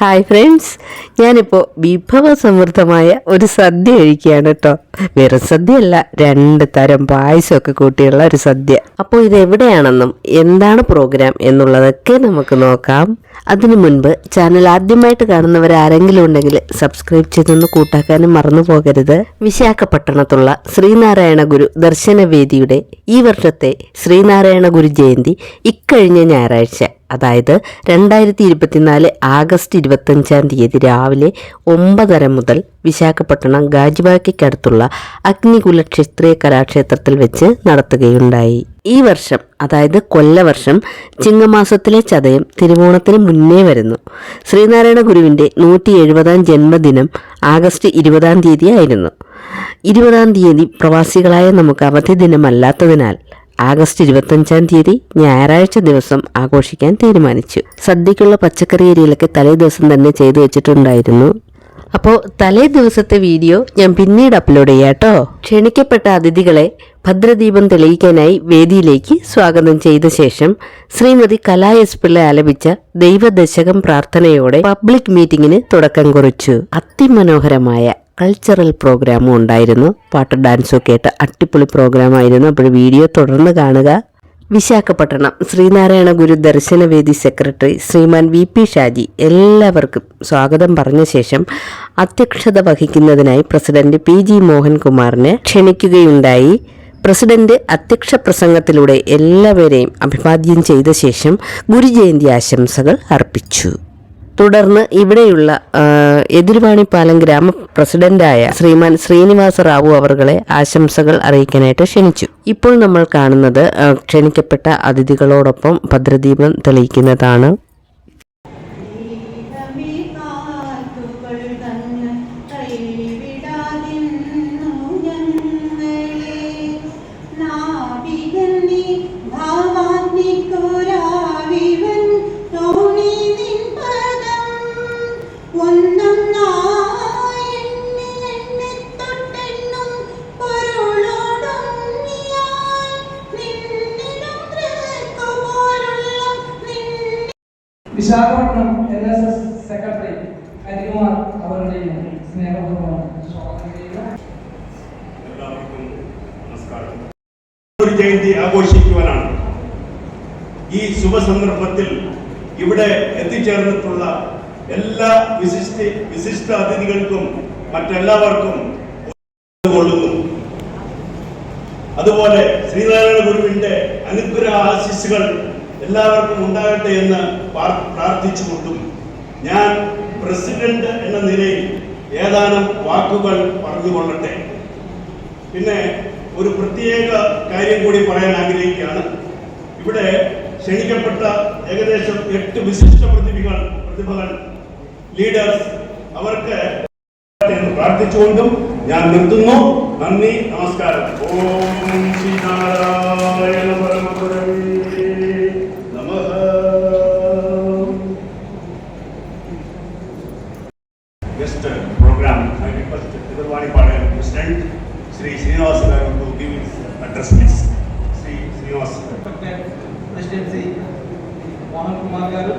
Hi friends, ഞാനിപ്പോൾ വിഭവസമൃദ്ധമായ ഒരു സദ്യ കഴിക്കുകയാണ് കേട്ടോ. വെറും സദ്യയല്ല, 2 തരം പായസമൊക്കെ കൂട്ടിയുള്ള ഒരു സദ്യ. അപ്പോൾ ഇത് എവിടെയാണെന്നും എന്താണ് പ്രോഗ്രാം എന്നുള്ളതൊക്കെ നമുക്ക് നോക്കാം. അതിനു മുൻപ് ചാനൽ ആദ്യമായിട്ട് കാണുന്നവരാരെങ്കിലും ഉണ്ടെങ്കിൽ സബ്സ്ക്രൈബ് ചെയ്തൊന്ന് കൂട്ടാക്കാനും മറന്നു പോകരുത്. വിശാഖപട്ടണത്തുള്ള ശ്രീനാരായണ ഗുരു ദർശനവേദിയുടെ ഈ വർഷത്തെ ശ്രീനാരായണ ഗുരു ജയന്തി ഇക്കഴിഞ്ഞ ഞായറാഴ്ച, അതായത് 2024 ആഗസ്റ്റ് 25 രാവിലെ 9:30 മുതൽ വിശാഖപട്ടണം ഗാജിബാക്കയ്ക്കടുത്തുള്ള അഗ്നികുല ക്ഷത്രിയ കലാക്ഷേത്രത്തിൽ വെച്ച് നടത്തുകയുണ്ടായി. ഈ വർഷം, അതായത് കൊല്ലവർഷം, ചിങ്ങമാസത്തിലെ ചതയം തിരുവോണത്തിന് മുന്നേ വരുന്നു. ശ്രീനാരായണ ഗുരുവിൻ്റെ 170-ാം ജന്മദിനം ആഗസ്റ്റ് 20 ആയിരുന്നു. 20 പ്രവാസികളായ നമുക്ക് അവധി ദിനമല്ലാത്തതിനാൽ ആഗസ്റ്റ് 25 ഞായറാഴ്ച ദിവസം ആഘോഷിക്കാൻ തീരുമാനിച്ചു. സദ്യക്കുള്ള പച്ചക്കറി അരിയിലൊക്കെ തലേ ദിവസം തന്നെ ചെയ്തു വെച്ചിട്ടുണ്ടായിരുന്നു. അപ്പോൾ തലേ ദിവസത്തെ വീഡിയോ ഞാൻ പിന്നീട് അപ്ലോഡ് ചെയ്യാം കേട്ടോ. ക്ഷണിക്കപ്പെട്ട അതിഥികളെ ഭദ്രദീപം തെളിയിക്കാനായി വേദിയിലേക്ക് സ്വാഗതം ചെയ്ത ശേഷം ശ്രീമതി കലാ എസ് പിള്ള ആലപിച്ച ദൈവദശകം പ്രാർത്ഥനയോടെ പബ്ലിക് മീറ്റിംഗിന് തുടക്കം കുറിച്ചു. അതിമനോഹരമായ കൾച്ചറൽ പ്രോഗ്രാമും ഉണ്ടായിരുന്നു. പാട്ട് ഡാൻസും കേട്ട് അടിപൊളി പ്രോഗ്രാമായിരുന്നു. അപ്പോൾ വീഡിയോ തുടർന്ന് കാണുക. വിശാഖപട്ടണം ശ്രീനാരായണ ഗുരു ദർശനവേദി സെക്രട്ടറി ശ്രീമാൻ VP ഷാജി എല്ലാവർക്കും സ്വാഗതം പറഞ്ഞ ശേഷം അധ്യക്ഷത വഹിക്കുന്നതിനായി പ്രസിഡന്റ് PG മോഹൻകുമാറിനെ ക്ഷണിക്കുകയുണ്ടായി. പ്രസിഡന്റ് അധ്യക്ഷ പ്രസംഗത്തിലൂടെ എല്ലാവരെയും അഭിവാദ്യം ചെയ്ത ശേഷം ഗുരുജയന്തി ആശംസകൾ അർപ്പിച്ചു. തുടർന്ന് ഇവിടെയുള്ള എതിരുവാണിപ്പാലം ഗ്രാമ പ്രസിഡന്റായ ശ്രീമാൻ ശ്രീനിവാസ റാവു അവർകളെ ആശംസകൾ അറിയിക്കാനായിട്ട് ക്ഷണിച്ചു. ഇപ്പോൾ നമ്മൾ കാണുന്നത് ക്ഷണിക്കപ്പെട്ട അതിഥികളോടൊപ്പം ഭദ്രദീപം തെളിയിക്കുന്നതാണ്. വിശാഖപട്ടണം NSS സെക്രട്ടറി ഹരികുമാർ അവരുടെയും സ്നേഹപൂർവ്വം സ്വാഗതം ചെയ്യുക. എല്ലാവർക്കും നമസ്കാരം. ഗുരു ജയന്തി ആഘോഷിക്കുവാനാണ് ഈ ശുഭസന്ദർഭത്തിൽ ഇവിടെ എത്തിച്ചേർന്നിട്ടുള്ള എല്ലാ വിശിഷ്ട അതിഥികൾക്കും മറ്റെല്ലാവർക്കും കൊള്ളുന്നു. അതുപോലെ ശ്രീനാരായണ ഗുരുവിന്റെ അനുഗ്രഹ ആശീസ്സുകൾ എല്ലാവർക്കും ഉണ്ടാകട്ടെ എന്ന് പ്രാർത്ഥിച്ചുകൊണ്ടും ഞാൻ പ്രസിഡന്റ് എന്ന നിലയിൽ ഏതാനും വാക്കുകൾ പറഞ്ഞുകൊള്ളട്ടെ. പിന്നെ ഒരു പ്രത്യേക കാര്യം കൂടി പറയാൻ ആഗ്രഹിക്കുകയാണ്. ഇവിടെ ക്ഷണിക്കപ്പെട്ട ഏകദേശം 8 വിശിഷ്ട പ്രതിഭകൾ ലീഡേഴ്സ്, അവർക്ക് പ്രാർത്ഥിച്ചുകൊണ്ടും ഞാൻ നിർത്തുന്നു. നന്ദി, നമസ്കാരം. ഓം ശ്രീനാരായണ പരമഗുരവേ നമഃ. Guest program, I request Ethirvanipalayam president Shri Srinivas to give his address, please. Shri Srinivas. President Mohankumar garu.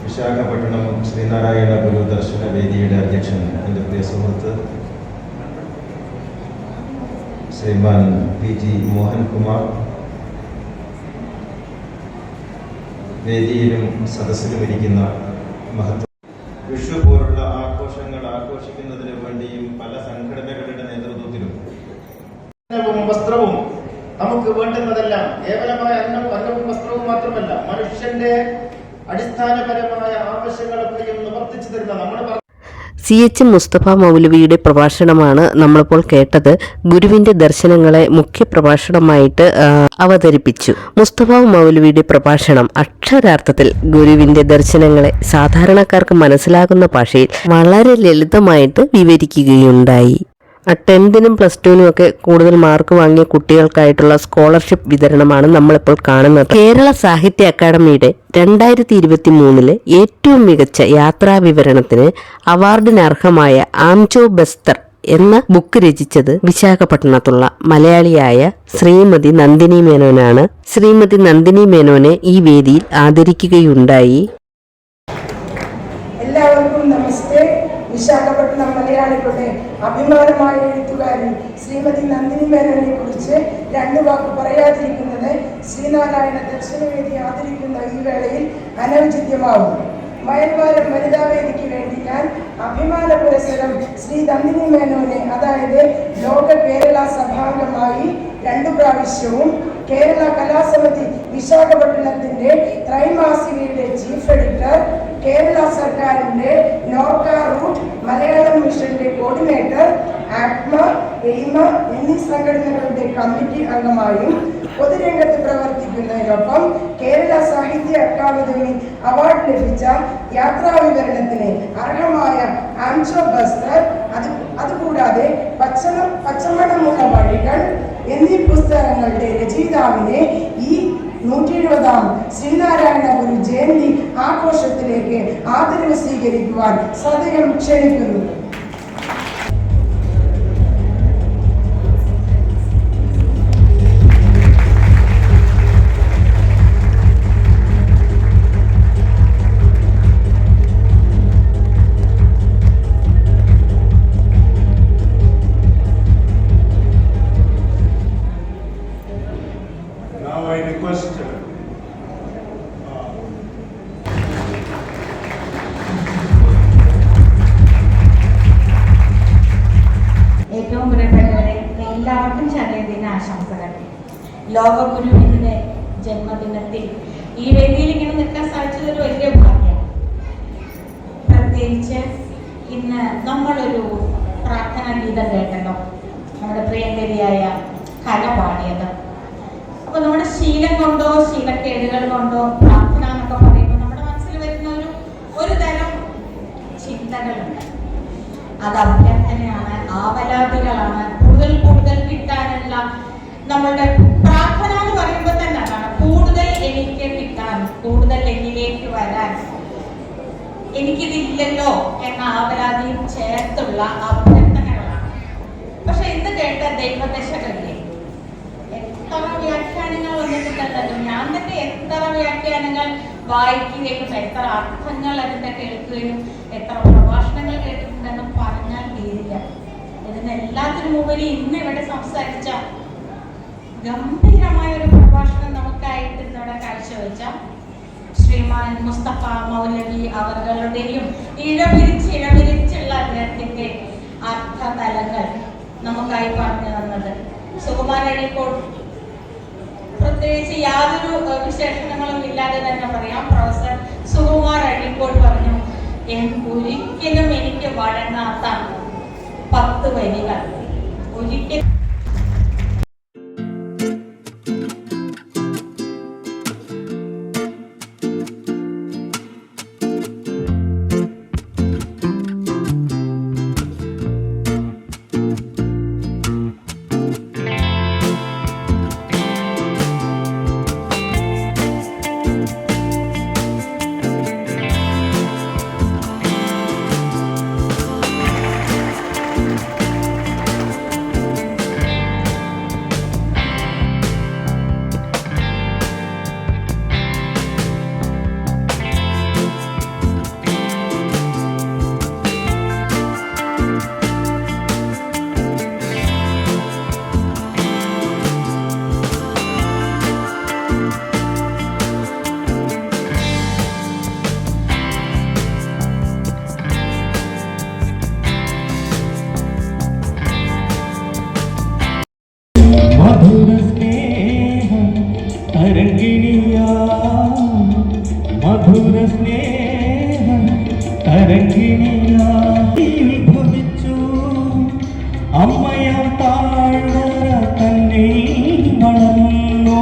Visakhapatnam Sreenarayana Guru Darshana വേദിയുടെ അധ്യക്ഷൻ എൻ്റെ പ്രിയ സുഹൃത്ത് ശ്രീമാൻ PG മോഹൻകുമാർ, വേദിയിലും സദസ്സിലും ഇരിക്കുന്ന മഹത്വ വിഷു പോലുള്ള ആഘോഷങ്ങൾ ആഘോഷിക്കുന്നതിന് വേണ്ടിയും പല സംഘടനകളുടെ നേതൃത്വത്തിലും വസ്ത്രവും നമുക്ക് വേണ്ടുന്നതെല്ലാം കേവലമായ അന്നവും വസ്ത്രവും മാത്രമല്ല, മനുഷ്യന്റെ അടിസ്ഥാനപരമായ ആവശ്യങ്ങളൊക്കെയും നിവർത്തിച്ചു തരുന്ന നമ്മൾ CH മുസ്തഫ മൗലവിയുടെ പ്രഭാഷണമാണ് നമ്മളിപ്പോൾ കേട്ടത്. ഗുരുവിന്റെ ദർശനങ്ങളെ മുഖ്യ പ്രഭാഷണമായിട്ട് അവതരിപ്പിച്ചു. മുസ്തഫ മൗലവിയുടെ പ്രഭാഷണം അക്ഷരാർത്ഥത്തിൽ ഗുരുവിന്റെ ദർശനങ്ങളെ സാധാരണക്കാർക്ക് മനസ്സിലാകുന്ന ഭാഷയിൽ വളരെ ലളിതമായിട്ട് വിവരിക്കുകയുണ്ടായി. 10നും +2നും ഒക്കെ കൂടുതൽ മാർക്ക് വാങ്ങിയ കുട്ടികൾക്കായിട്ടുള്ള സ്കോളർഷിപ്പ് വിതരണമാണ് നമ്മളിപ്പോൾ കാണുന്നത്. കേരള സാഹിത്യ അക്കാദമിയുടെ 2023 ഏറ്റവും മികച്ച യാത്രാ വിവരണത്തിന് അവാർഡിന് അർഹമായ ആംചോ ബസ്തർ എന്ന ബുക്ക് രചിച്ചത് വിശാഖപട്ടണത്തുള്ള മലയാളിയായ ശ്രീമതി നന്ദിനി മേനോനാണ്. ശ്രീമതി നന്ദിനി മേനോനെ ഈ വേദിയിൽ ആദരിക്കുകയുണ്ടായി. എല്ലാവരും എല്ലാവർക്കും നമസ്തേ. വിശാഖപട്ടണം മലയാളികളുടെ അഭിമാനമായ എഴുത്തുകാരി ശ്രീമതി നന്ദിനി മേനോനെ കുറിച്ച് രണ്ടു വാക്ക് പറയാതിരിക്കുന്നത് ശ്രീനാരായണ ദർശനവേദി ആദരിക്കുന്ന ഈ വേളയിൽ അനൗചിത്യമാവും. മയൽവാരം വനിതാവേദിക്ക് വേണ്ടി ഞാൻ അഭിമാന പുരസ്സരം ശ്രീ നന്ദിനി മേനോനെ, അതായത് ലോക കേരള സഭാംഗമായി 2 പ്രാവശ്യവും കേരള കലാസമിതി വിശാഖപട്ടണത്തിന്റെ ത്രൈമാസികയുടെ ചീഫ് എഡിറ്റർ, കേരള സർക്കാരിന്റെ നോർക്ക റൂട്ട് മലയാളം മിഷന്റെ കോർഡിനേറ്റർ, ആത്മ, എയിമ എന്നീ സംഘടനകളുടെ കമ്മിറ്റി അംഗമായും പൊതുരംഗത്ത് പ്രവർത്തിക്കുന്നതിനൊപ്പം കേരള സാഹിത്യ അക്കാദമി അവാർഡ് ലഭിച്ച യാത്രാവിവരണത്തിന് അർഹമായ ആംചോ ബസ്തർ, അതുകൂടാതെ പച്ചമണമുള്ള വഴികൾ എന്നീ പുസ്തകങ്ങളുടെ രചയിതാവിനെ ഈ 170-ാം ശ്രീനാരായണ ഗുരു ജയന്തി ആഘോഷത്തിലേക്ക് ആദരവ് സ്വീകരിക്കുവാൻ സദയം ക്ഷണിക്കുന്നു. Now I request ഏറ്റവും പ്രിയപ്പെട്ടവരെ, എല്ലാവർക്കും ചതയദിന ആശംസകൾ. ലോകഗുരുവിന്റെ ജന്മദിനത്തിൽ ഈ വേദിയിൽ ഇങ്ങനെ നിൽക്കാൻ സാധിച്ചത് ഒരു വലിയ ഭാഗ്യം. പ്രത്യേകിച്ച് ഇന്ന് നമ്മളൊരു പ്രാർത്ഥനാ ഗീതം കേട്ടല്ലോ, നമ്മുടെ പ്രിയങ്കരിയായ കല പാടിയത്. അപ്പൊ നമ്മുടെ ശീലം കൊണ്ടോ ശീലക്കേടുകൾ കൊണ്ടോ പ്രാർത്ഥന എന്നൊക്കെ പറയുമ്പോൾ നമ്മുടെ മനസ്സിൽ വരുന്ന ഒരു തരം ചിന്തകളുണ്ട്. അത് അഭ്യർത്ഥനയാണ്, ആവലാതികളാണ്, കൂടുതൽ കിട്ടാനുള്ള നമ്മളുടെ പ്രാർത്ഥന എന്ന് പറയുമ്പോൾ തന്നെ അതാണ് കൂടുതൽ എനിക്ക് കിട്ടാൻ, കൂടുതൽ എന്നിലേക്ക് വരാൻ, എനിക്കിതില്ലല്ലോ എന്ന ആവലാതിയും ചേർത്തുള്ള അഭ്യർത്ഥനകളാണ്. പക്ഷെ ഇന്ന് കേട്ട ദൈവദശകളിലെ എത്ര വ്യാഖ്യാനങ്ങൾ വന്നിട്ടുണ്ടല്ലോ. ഞാൻ തന്നെ എത്ര വ്യാഖ്യാനങ്ങൾ വായിക്കുകയും എത്ര അർത്ഥങ്ങൾ അതിന്റെ കേൾക്കുകയും എത്ര പ്രഭാഷണങ്ങൾ കേട്ടിട്ടുണ്ടെന്ന് പറഞ്ഞാൽ തീരില്ല. ഇതിനെല്ലാത്തിനും ഉപരി ഇന്ന് ഇവിടെ സംസാരിച്ച ഗംഭീരമായ ഒരു പ്രഭാഷണം നമുക്കായിട്ട് ഇന്നിവിടെ കാഴ്ചവെച്ച ശ്രീമാൻ മുസ്തഫ മൗലവി അവരുടെയും ഇഴപിരിച്ചുള്ള അദ്ദേഹത്തിന്റെ അർത്ഥതലങ്ങൾ നമുക്കായി പറഞ്ഞു തന്നത് സുകുമാരഴിക്കോട്, പ്രത്യേകിച്ച് യാതൊരു വിശേഷണങ്ങളും ഇല്ലാതെ തന്നെ പറയാം, പ്രൊഫസർ സുകുമാർ അഴീക്കോട് പറഞ്ഞു, ഒരിക്കലും എനിക്ക് വഴങ്ങാത്ത 10 വരികൾ. ഒരിക്കലും മധുര സ്നേഹം തരംഗിണിയാ, മധുര സ്നേഹം തരംഗിണിയാ ഉത്ഭവിച്ചു അമ്മയാം താഴ്വര തന്നെ വളർന്നു.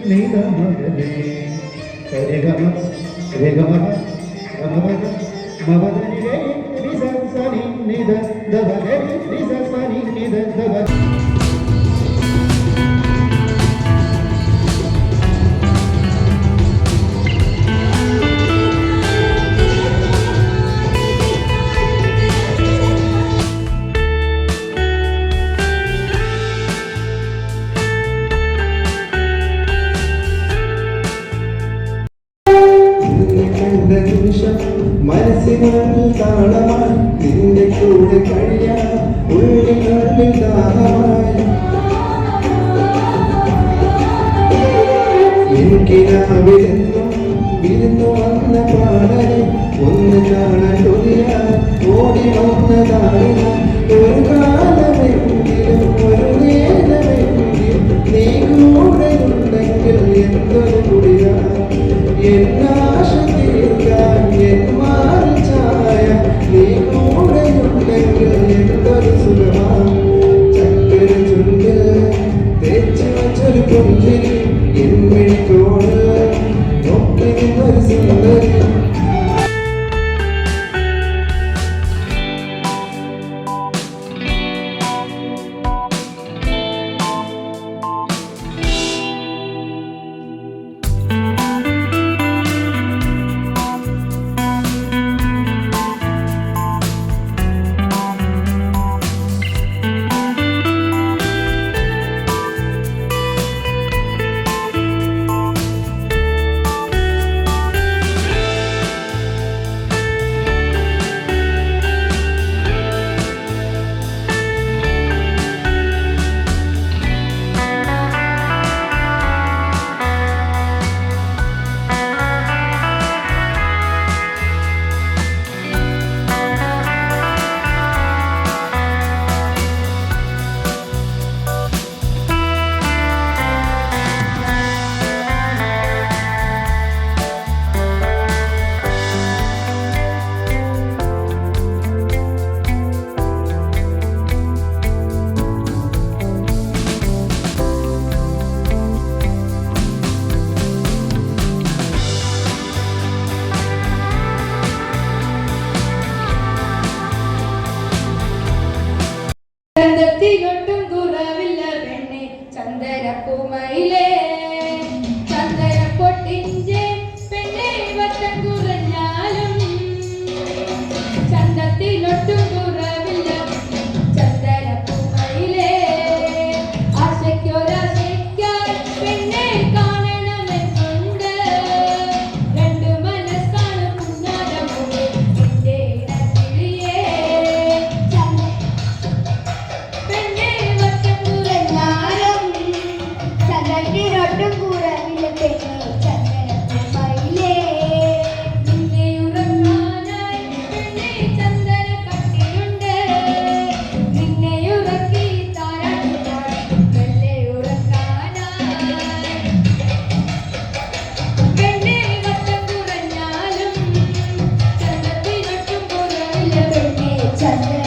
നിധ മകരേ സരിഗമ രഗമ ഗമമഗ മമദനിരേ നിസ സനി നിധ ദവരേ നിസ സനി നിധ ദവ മനസ്സിനുള്ളിൽ താളമായി നിന്റെ കൂടെ കഴിയാൻ ഉള്ളിനുള്ളിൽ ദാഹമായി എനിക്കിനാവിലെന്നും വിരുന്നു വന്ന പ്രാണനെ ഒന്ന് കാണാൻ കൊതിയാൻ ഓടി വന്നതാണ് ഒരു കാലമെങ്കിലും ഒരു നേരമെങ്കിലും നീ കൂടെ ഉണ്ടെങ്കിൽ എന്തൊരു കുടിയാ എന്നാശ തീർക്കാൻ എൻ മാറി ചായ നീ കൂടെ ഉണ്ടെങ്കിൽ എന്തൊരു സുഖമാ ചക്കര ചുണ്ടിൽ തേച്ചു വച്ചൊരു പുഞ്ചിരി എന്നിഴിക്കോട് നോക്കി നിന്നൊരു സുന്ദരി ചന്തത്തിനൊട്ടും കുറവില്ല പെണ്ണെ ചന്ദനപ്പൂമയിലേ ചന്ദന പൊട്ടിഞ്ചെ പെണ്ണെ വട്ടം കുറഞ്ഞാലും ചന്തത്തിനൊട്ടും കുറവില്ല ചന്ദനപ്പൂമയിലേ ആശയ്ക്കൊരാശയ്ക്കായി പെണ്ണെ കാണണമെന്നുണ്ട് രണ്ട് മനസ്സാണ് പുന്നാരമോ എന്റെ ഇടക്കിളിയേ പെണ്ണെ വട്ടം കുറഞ്ഞാലും ചന്ദനത്തിനൊട്ടും കുറവില്ല പെണ്ണെ ചന്ദനപ്പൂമയിലേ നിന്നെ ഉറങ്ങാനായി പെണ്ണെ ചന്ദന കട്ടിലുണ്ട് നിന്നെ ഉറക്കി താരാട്ടുപാടി മെല്ലെ ഉറങ്ങാനായി പെണ്ണെ വട്ടം കുറഞ്ഞാലും ചന്ദനത്തിനൊട്ടും കുറവില്ല പെണ്ണെ ചന്ദന